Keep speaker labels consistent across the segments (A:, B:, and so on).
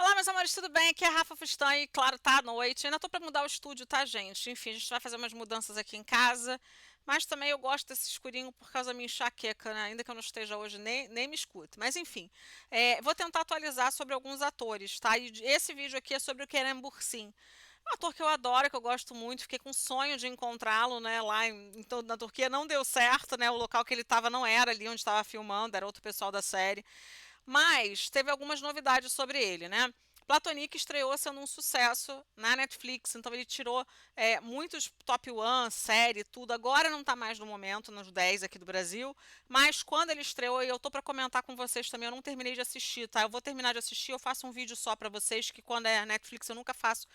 A: Olá, meus amores, tudo bem? Aqui é a Rafa Fustan e, claro, tá à noite. Ainda tô pra mudar o estúdio, tá, gente? Enfim, a gente vai fazer umas mudanças aqui em casa. Mas também eu gosto desse escurinho por causa da minha enxaqueca, né? Ainda que eu não esteja hoje, nem me escute. Mas enfim, vou tentar atualizar sobre alguns atores, tá? E esse vídeo aqui é sobre o Kerem Bürsin. Um ator que eu adoro, que eu gosto muito, fiquei com sonho de encontrá-lo, né, lá na Turquia. Não deu certo, né, o local que ele estava não era ali onde estava filmando, era outro pessoal da série. Mas teve algumas novidades sobre ele, né? Platonic estreou sendo um sucesso na Netflix, então ele tirou muitos top one, série, tudo. Agora não está mais no momento, nos 10 aqui do Brasil, mas quando ele estreou, e eu tô para comentar com vocês também, eu não terminei de assistir, tá? Eu vou terminar de assistir, eu faço um vídeo só para vocês, que quando é Netflix eu nunca faço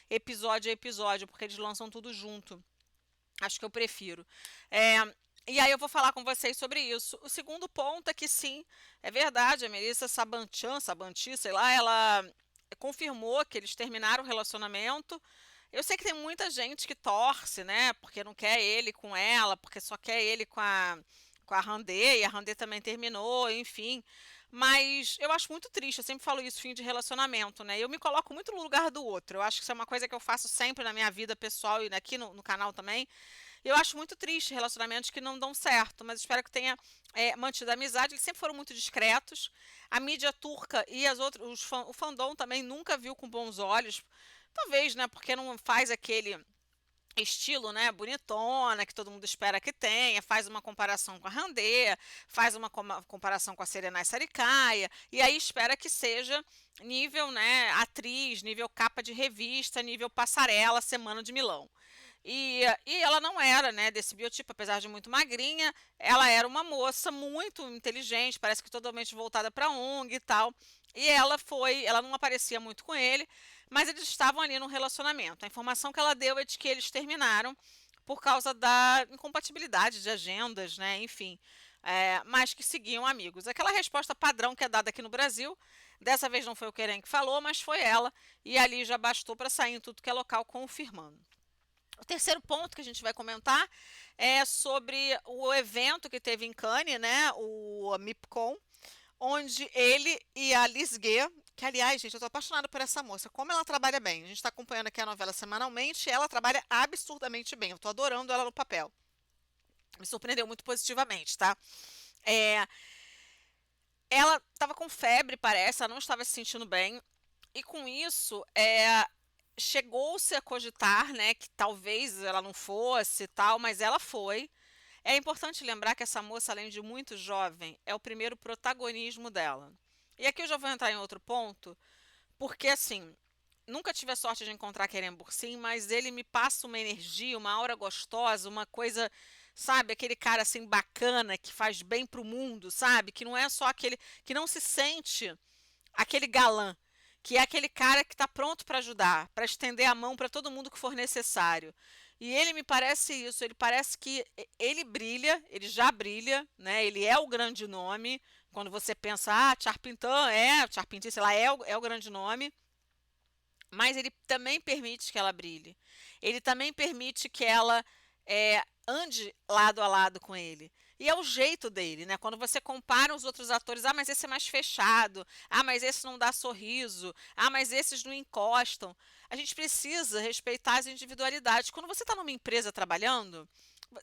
A: episódio a episódio, porque eles lançam tudo junto. Acho que eu prefiro. É, e aí eu vou falar com vocês sobre isso. O segundo ponto é que sim, é verdade, a Melissa Sabanti, sei lá, ela confirmou que eles terminaram o relacionamento. Eu sei que tem muita gente que torce, né? Porque não quer ele com ela, porque só quer ele com a Randê, e a Randê também terminou, enfim. Mas eu acho muito triste, eu sempre falo isso, fim de relacionamento, né? Eu me coloco muito no lugar do outro. Eu acho que isso é uma coisa que eu faço sempre na minha vida pessoal e aqui no canal também. Eu acho muito triste relacionamentos que não dão certo, mas espero que tenha mantido a amizade. Eles sempre foram muito discretos. A mídia turca e o fandom também nunca viu com bons olhos. Talvez, né, porque não faz aquele estilo, né, bonitona, que todo mundo espera que tenha, faz uma comparação com a Randê, faz uma comparação com a Serenai Sarikaya, e aí espera que seja nível, né, atriz, nível capa de revista, nível passarela, Semana de Milão. E ela não era, né, desse biotipo, apesar de muito magrinha, ela era uma moça muito inteligente, parece que totalmente voltada para a ONG e tal. E ela não aparecia muito com ele, mas eles estavam ali no relacionamento. A informação que ela deu é de que eles terminaram por causa da incompatibilidade de agendas, né? Enfim, mas que seguiam amigos. Aquela resposta padrão que é dada aqui no Brasil, dessa vez não foi o Querem que falou, mas foi ela, e ali já bastou para sair em tudo que é local confirmando. O terceiro ponto que a gente vai comentar é sobre o evento que teve em Cannes, né, o MIPCOM, onde ele e a Liz Gué, que aliás, gente, eu tô apaixonada por essa moça, como ela trabalha bem. A gente está acompanhando aqui a novela semanalmente, e ela trabalha absurdamente bem. Eu tô adorando ela no papel. Me surpreendeu muito positivamente, tá? É, ela estava com febre, parece, ela não estava se sentindo bem. E com isso, chegou-se a cogitar, né, que talvez ela não fosse e tal, mas ela foi. É importante lembrar que essa moça, além de muito jovem, é o primeiro protagonismo dela. E aqui eu já vou entrar em outro ponto, porque assim, nunca tive a sorte de encontrar Kerem Bürsin, mas ele me passa uma energia, uma aura gostosa, uma coisa, sabe, aquele cara assim bacana que faz bem pro mundo, sabe? Que não é só aquele que não se sente aquele galã, que é aquele cara que está pronto para ajudar, para estender a mão para todo mundo que for necessário. E ele me parece isso, ele parece que ele brilha, ele já brilha, né? Ele é o grande nome. Quando você pensa, Charpintan, sei lá, é o grande nome. Mas ele também permite que ela brilhe. Ele também permite que ela ande lado a lado com ele. E é o jeito dele, né? Quando você compara os outros atores, ah, mas esse é mais fechado, ah, mas esse não dá sorriso, ah, mas esses não encostam. A gente precisa respeitar as individualidades. Quando você está numa empresa trabalhando,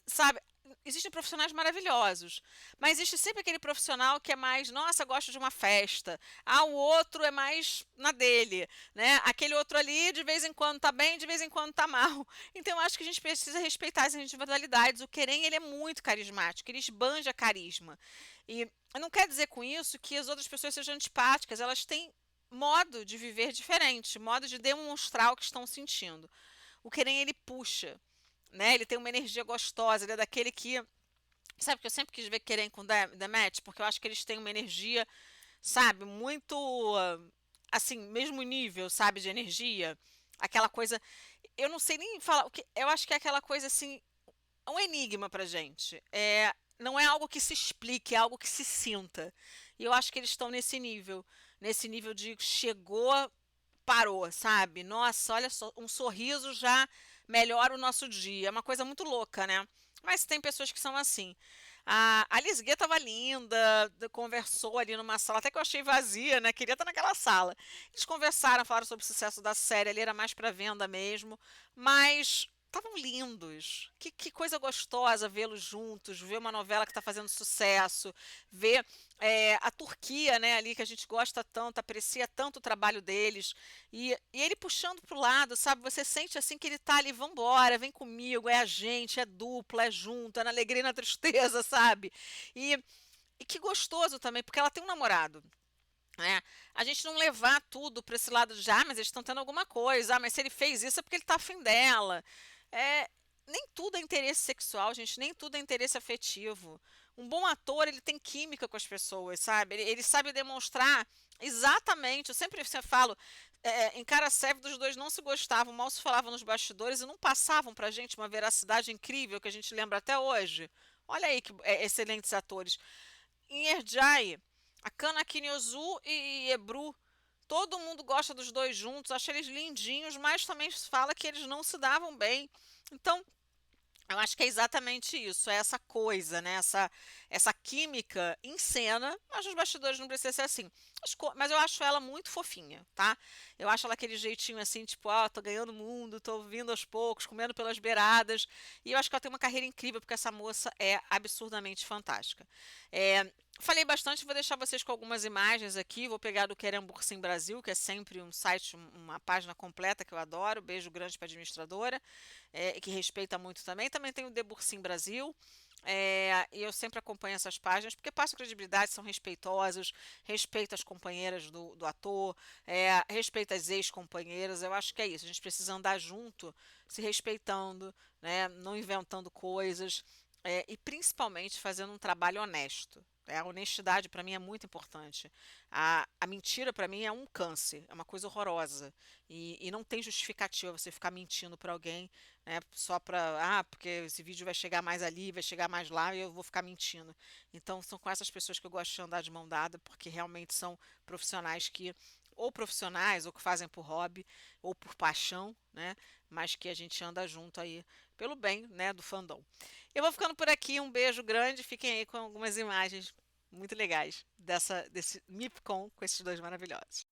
A: sabe, existem profissionais maravilhosos, mas existe sempre aquele profissional que é mais, nossa, gosto de uma festa. Ah, o outro é mais na dele, né? Aquele outro ali, de vez em quando tá bem, de vez em quando tá mal. Então, eu acho que a gente precisa respeitar as individualidades. O Querem, ele é muito carismático, ele esbanja carisma. E não quer dizer com isso que as outras pessoas sejam antipáticas, elas têm modo de viver diferente, modo de demonstrar o que estão sentindo. O Querem, ele puxa, né? Ele tem uma energia gostosa, ele é daquele que. Sabe que eu sempre quis ver Querem com Demet, porque eu acho que eles têm uma energia, sabe, muito. Assim, mesmo nível, sabe, de energia. Aquela coisa. Eu não sei nem falar. Eu acho que é aquela coisa assim. Um enigma pra gente. Não é algo que se explique, é algo que se sinta. E eu acho que eles estão nesse nível. Nesse nível de chegou, parou, sabe? Nossa, olha só, um sorriso já melhora o nosso dia. É uma coisa muito louca, né? Mas tem pessoas que são assim. A Liz Gay estava linda, conversou ali numa sala, até que eu achei vazia, né? Queria estar naquela sala. Eles conversaram, falaram sobre o sucesso da série, ali era mais para venda mesmo, mas estavam lindos. Que coisa gostosa vê-los juntos, ver uma novela que está fazendo sucesso, ver a Turquia, né, ali que a gente gosta tanto, aprecia tanto o trabalho deles, e ele puxando pro lado, sabe? Você sente assim que ele tá ali, vambora, vem comigo, é a gente, é dupla, é junto, é na alegria e na tristeza, sabe? E, e que gostoso também, porque ela tem um namorado. Né? A gente não levar tudo para esse lado de, mas eles estão tendo alguma coisa, mas se ele fez isso é porque ele tá afim dela. É, nem tudo é interesse sexual, gente, nem tudo é interesse afetivo. Um bom ator, ele tem química com as pessoas, sabe? Ele sabe demonstrar exatamente. Eu sempre falo, em Cara Sério, dos dois não se gostavam, mal se falavam nos bastidores e não passavam pra gente uma veracidade incrível que a gente lembra até hoje. Olha aí que excelentes atores. Em Herjai, a Kana Kinyozu e Ebru, todo mundo gosta dos dois juntos, acha eles lindinhos, mas também fala que eles não se davam bem. Então, eu acho que é exatamente isso, é essa coisa, né? Essa química em cena, mas nos bastidores não precisa ser assim. Mas eu acho ela muito fofinha, tá? Eu acho ela aquele jeitinho assim, tipo, tô ganhando mundo, tô vindo aos poucos, comendo pelas beiradas. E eu acho que ela tem uma carreira incrível, porque essa moça é absurdamente fantástica. Falei bastante, vou deixar vocês com algumas imagens aqui. Vou pegar do Querem Bursim Brasil, que é sempre um site, uma página completa que eu adoro. Beijo grande para a administradora, que respeita muito também. Também tem o The Bursim Brasil. E eu sempre acompanho essas páginas porque passam credibilidade, são respeitosos, respeita as companheiras do ator, respeita as ex-companheiras. Eu acho que é isso. A gente precisa andar junto, se respeitando, né? Não inventando coisas, e principalmente fazendo um trabalho honesto. A honestidade para mim é muito importante. A mentira para mim é um câncer, é uma coisa horrorosa. E não tem justificativa você ficar mentindo para alguém, né, só para, porque esse vídeo vai chegar mais ali, vai chegar mais lá e eu vou ficar mentindo. Então são com essas pessoas que eu gosto de andar de mão dada, porque realmente são profissionais que, ou profissionais, ou que fazem por hobby, ou por paixão, né, mas que a gente anda junto aí pelo bem, né, do fandom. Eu vou ficando por aqui, um beijo grande, fiquem aí com algumas imagens muito legais desse MIPCOM com esses dois maravilhosos.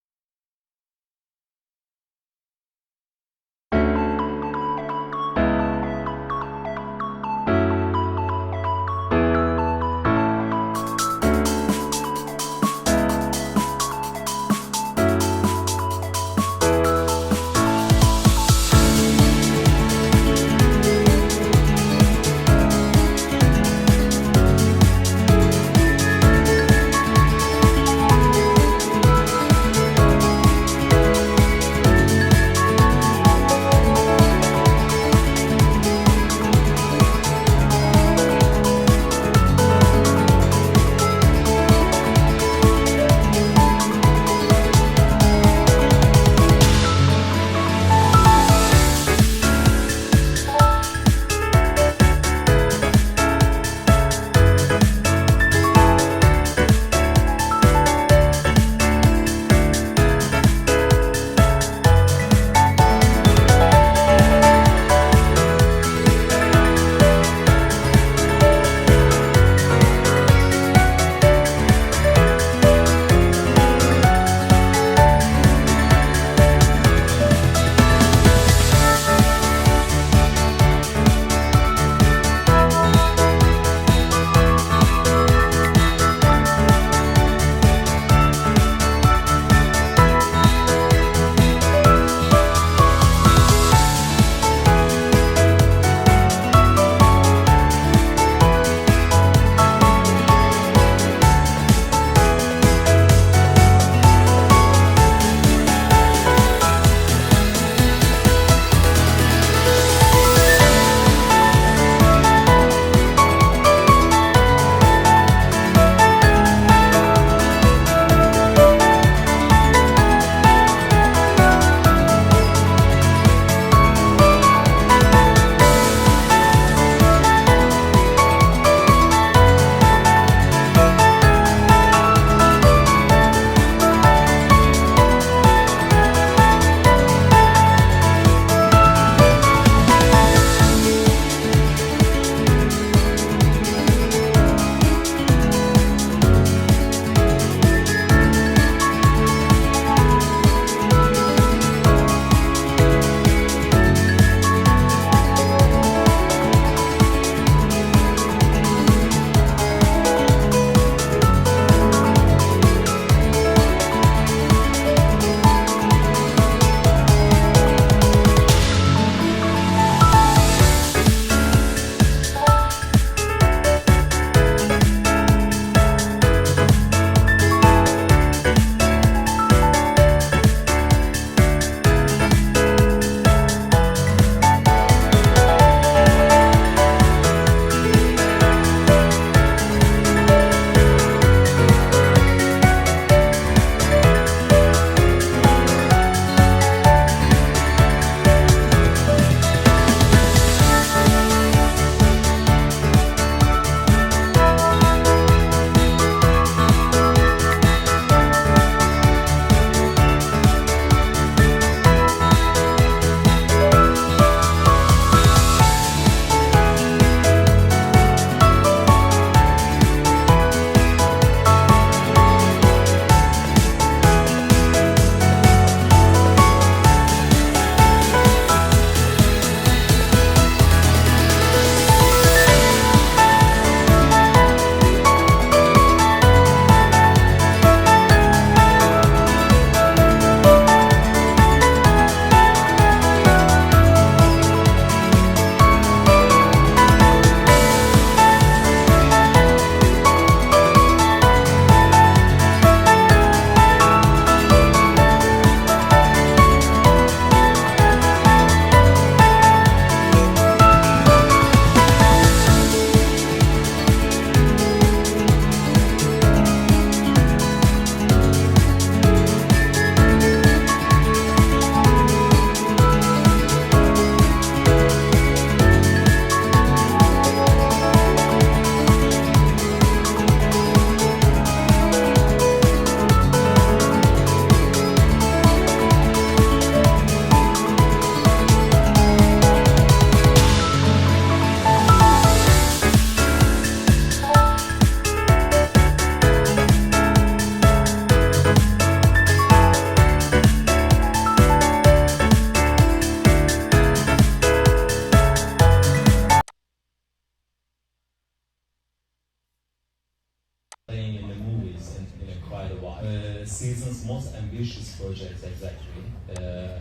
B: ambitious project exactly.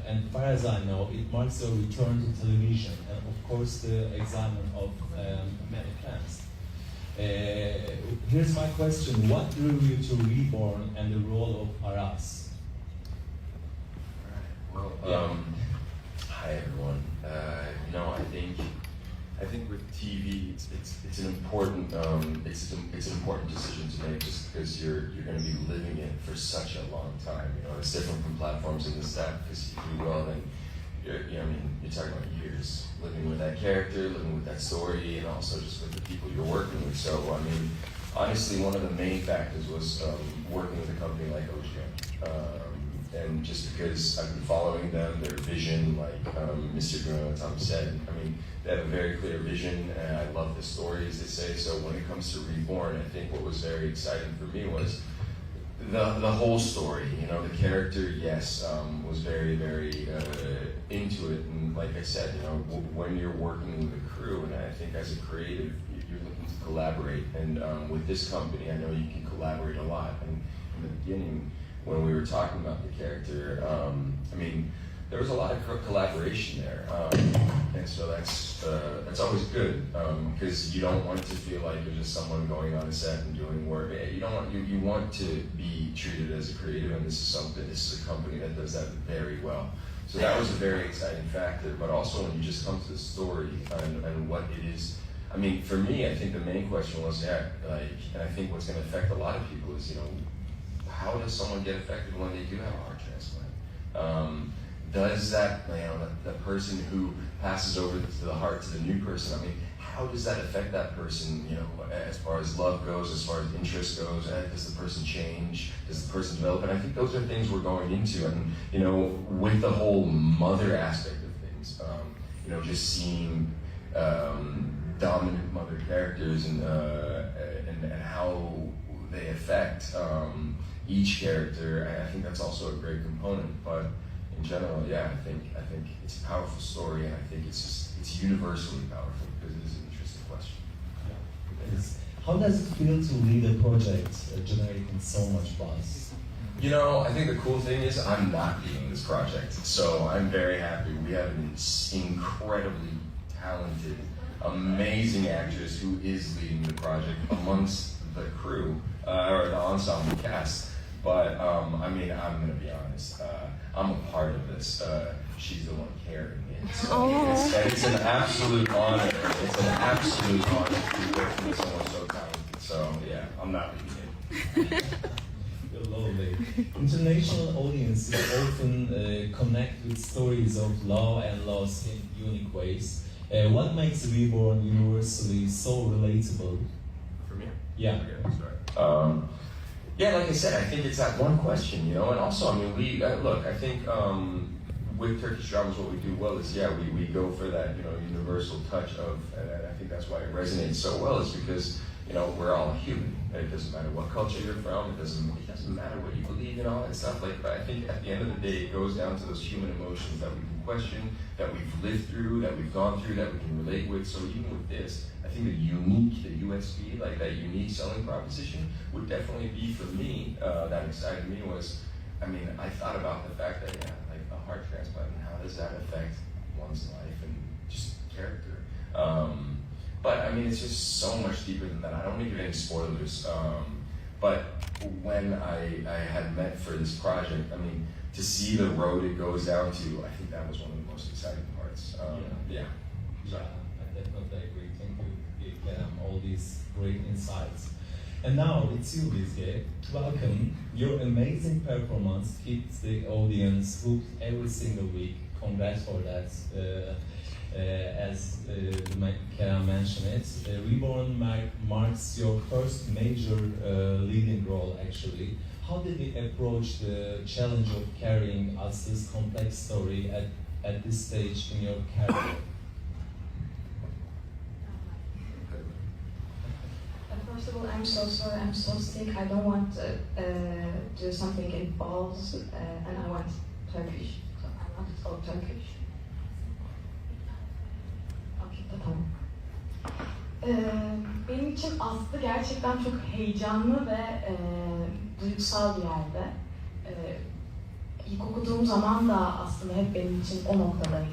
B: And as far as I know, it marks your return to television and of course the excitement of many fans. Here's my question: what drew you to Reborn and the role of Aras?
C: Well, hi everyone. I think with TV, it's an important it's an important decision to make, just because you're going to be living it for such a long time. You know, it's different from platforms in this that, because if you do well, then you're talking about years living with that character, living with that story, and also just with the people you're working with. So I mean, honestly, one of the main factors was working with a company like OGN. And just because I've been following them, their vision, like Mr. Bruno Tom said, I mean, they have a very clear vision, and I love the stories they say. So when it comes to Reborn, I think what was very exciting for me was the whole story. You know, the character, yes, was very, very into it. And like I said, you know, when you're working with a crew, and I think as a creative, you're looking to collaborate. And with this company, I know you can collaborate a lot. And in the beginning, when we were talking about the character, I mean, there was a lot of collaboration there, and so that's always good, because you don't want to feel like you're just someone going on a set and doing work. You don't want you want to be treated as a creative, and this is a company that does that very well. So that was a very exciting factor. But also when you just come to the story and what it is. I mean, for me, I think the main question was, and I think what's going to affect a lot of people is, you know, how does someone get affected when they do have a heart transplant? Does that, you know, the person who passes over to the heart to the new person, I mean, how does that affect that person, you know, as far as love goes, as far as interest goes? Does the person change? Does the person develop? And I think those are things we're going into. And, you know, with the whole mother aspect of things, you know, just seeing dominant mother characters and how they affect each character, and I think that's also a great component. But in general, yeah, I think it's a powerful story, and I think it's universally powerful because it is an interesting question.
B: Yeah. How does it feel to lead a project generating so much buzz?
C: You know, I think the cool thing is I'm not leading this project, so I'm very happy. We have an incredibly talented, amazing actress who is leading the project amongst the crew, or the ensemble cast. But, I mean, I'm going to be honest, I'm a part of this. She's the one carrying it. So it's an absolute honor. It's an absolute honor to be working with someone so talented. So, yeah, I'm not leaving it.
B: You're lovely. International audiences often connect with stories of love and loss in unique ways. What makes Reborn universally so relatable?
C: For me?
B: Yeah.
C: Okay, sorry. Yeah, like I said, I think it's that one question, you know, and also, I mean, look, I think with Turkish dramas, what we do well is, yeah, we go for that, you know, universal touch of, and I think that's why it resonates so well, is because, you know, we're all human. It doesn't matter what culture you're from, it doesn't matter what you believe in, all that stuff. Like, but I think at the end of the day, it goes down to those human emotions that we can question, that we've lived through, that we've gone through, that we can relate with. So even with this, I think the USP, like that unique selling proposition, would definitely be for me, that excited me was, I mean, I thought about the fact that, yeah, like a heart transplant, and how does that affect one's life and just character? But I mean, it's just so much deeper than that. I don't want to give any spoilers, but when I had met for this project, I mean, to see the road it goes down to, I think that was one of the most exciting parts. Yeah.
B: Yeah, I definitely agree. Thank you, all these great insights. And now it's you, Lizge. Welcome. Your amazing performance keeps the audience hooked every single week. Congrats for that. As Kerem mentioned it, Reborn marks your first major leading role, actually. How did you approach the challenge of carrying us this complex story at this stage in your career?
D: First of all, I'm so sorry, I'm so sick. I don't want to do something in balls, and I want Turkish. So I want to talk Turkish. Okay, tamam. Benim için Aslı gerçekten çok heyecanlı ve duygusal bir yerde. ilk okuduğum zaman da aslında hep benim için o noktadaydı.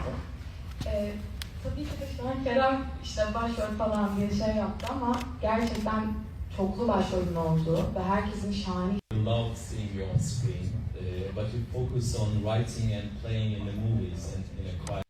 D: Tabii ki de şu an Kerem işte başrol falan diye şey yaptı ama gerçekten çoklu başrolün olduğu ve herkesin şahane.
B: You love seeing you on screen, but you focus on writing and playing in the movies and in a quiet